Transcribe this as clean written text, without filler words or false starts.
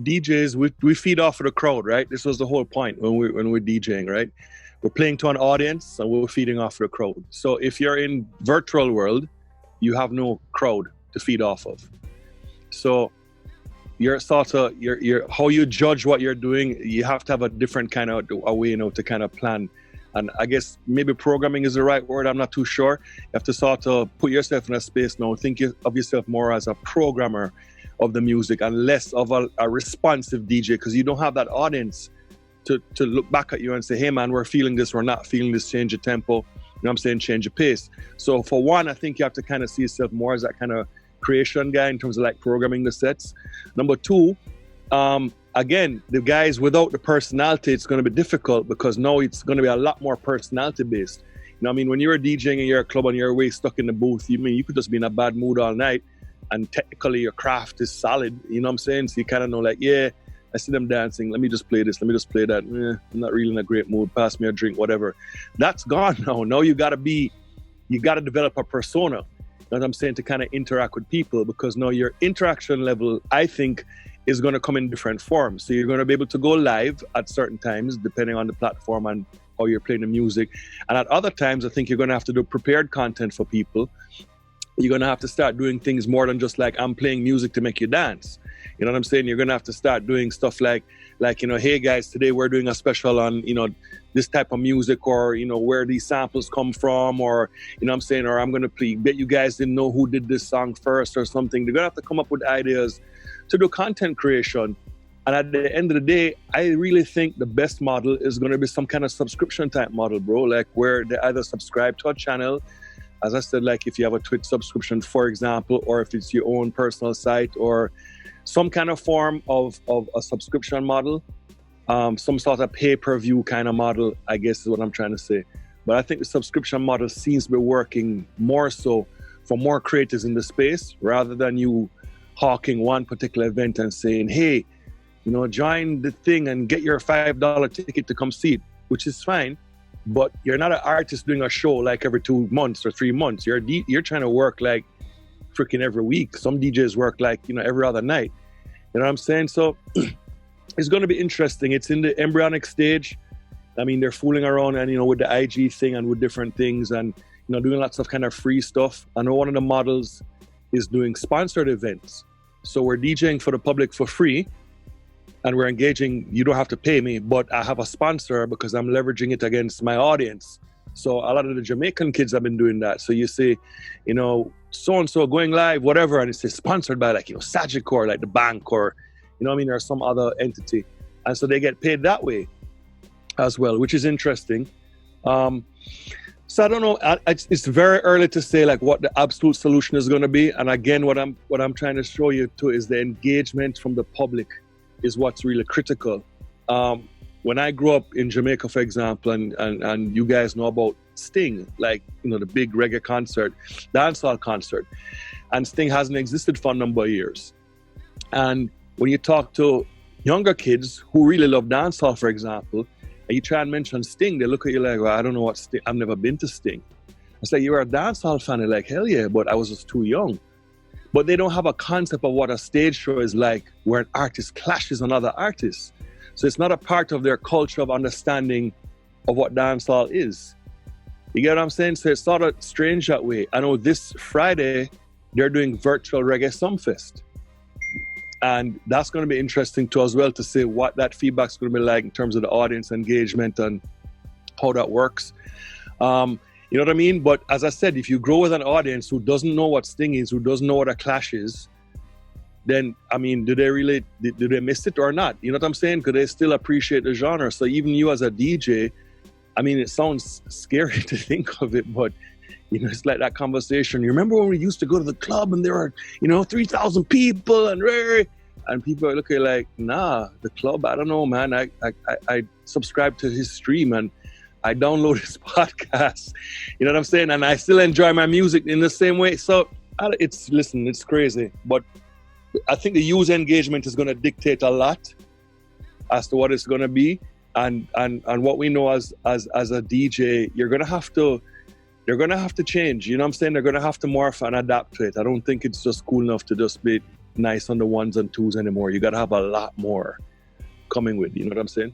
DJs, we feed off of the crowd, right? This was the whole point when we're DJing, right? We're playing to an audience and we're feeding off of the crowd. So if you're in virtual world, you have no crowd to feed off of. So you're sort of how you judge what you're doing, you have to have a different kind of a way, to kind of plan. And I guess maybe programming is the right word. I'm not too sure. You have to sort of put yourself in a space now, think of yourself more as a programmer of the music and less of a responsive DJ, because you don't have that audience to look back at you and say, hey man, we're feeling this, we're not feeling this, change your tempo, you know what I'm saying, change your pace. So for one, I think you have to kind of see yourself more as that kind of creation guy in terms of like programming the sets. Number two, again, the guys without the personality, it's going to be difficult because now it's going to be a lot more personality based. You know what I mean? When you're DJing in your club and you're way stuck in the booth, you could just be in a bad mood all night and technically your craft is solid, you know what I'm saying? So you kind of know like, yeah, I see them dancing, let me just play this, let me just play that. I'm not really in a great mood, pass me a drink, whatever. That's gone now. Now you got to develop a persona, you know what I'm saying, to kind of interact with people, because now your interaction level, I think, is going to come in different forms. So you're going to be able to go live at certain times, depending on the platform and how you're playing the music. And at other times, I think you're going to have to do prepared content for people. You're going to have to start doing things more than just like, I'm playing music to make you dance. You know what I'm saying? You're going to have to start doing stuff like, hey guys, today we're doing a special on, this type of music, or, where these samples come from, or, you know what I'm saying? Or I'm going to play, bet you guys didn't know who did this song first or something. They're going to have to come up with ideas to do content creation. And at the end of the day, I really think the best model is going to be some kind of subscription type model, bro. Like where they either subscribe to a channel, as I said, like if you have a Twitch subscription, for example, or if it's your own personal site, or some kind of form of a subscription model, some sort of pay-per-view kind of model, I guess is what I'm trying to say. But I think the subscription model seems to be working more so for more creators in the space, rather than you hawking one particular event and saying, hey, join the thing and get your $5 ticket to come see it, which is fine. But you're not an artist doing a show like every 2 months or 3 months. You're trying to work like freaking every week. Some DJs work like, every other night. You know what I'm saying? So it's going to be interesting. It's in the embryonic stage. I mean, they're fooling around and, with the IG thing and with different things and, doing lots of kind of free stuff. I know one of the models is doing sponsored events. So we're DJing for the public for free. And we're engaging, you don't have to pay me, but I have a sponsor because I'm leveraging it against my audience. So a lot of the Jamaican kids have been doing that. So you say, so-and-so going live, whatever, and it's sponsored by like, Sagicor, like the bank, or, or some other entity. And so they get paid that way as well, which is interesting. So I don't know, it's very early to say like what the absolute solution is going to be. And again, what I'm trying to show you too is the engagement from the public is what's really critical. When I grew up in Jamaica, for example, and you guys know about Sting, like, the big reggae concert, dancehall concert, and Sting hasn't existed for a number of years. And when you talk to younger kids who really love dancehall, for example, and you try and mention Sting, they look at you like, well, I don't know what Sting, I've never been to Sting. I say, you're a dancehall fan? They're like, hell yeah, but I was just too young. But they don't have a concept of what a stage show is like, where an artist clashes on other artists. So it's not a part of their culture of understanding of what dancehall is. You get what I'm saying? So it's sort of strange that way. I know this Friday, they're doing virtual Reggae Sumfest. And that's going to be interesting too as well, to see what that feedback's going to be like in terms of the audience engagement and how that works. You know what I mean? But as I said, if you grow with an audience who doesn't know what Sting is, who doesn't know what a clash is, then, I mean, do they miss it or not? You know what I'm saying? Because they still appreciate the genre. So even you as a DJ, I mean, it sounds scary to think of it, but, it's like that conversation. You remember when we used to go to the club and there were, 3,000 people and people are looking like, nah, the club, I don't know, man. I subscribe to his stream and I download his podcast, you know what I'm saying? And I still enjoy my music in the same way. So it's crazy. But I think the user engagement is going to dictate a lot as to what it's going to be. And what we know as a DJ, they're going to have to change, you know what I'm saying? They're going to have to morph and adapt to it. I don't think it's just cool enough to just be nice on the ones and twos anymore. You got to have a lot more coming with, you know what I'm saying?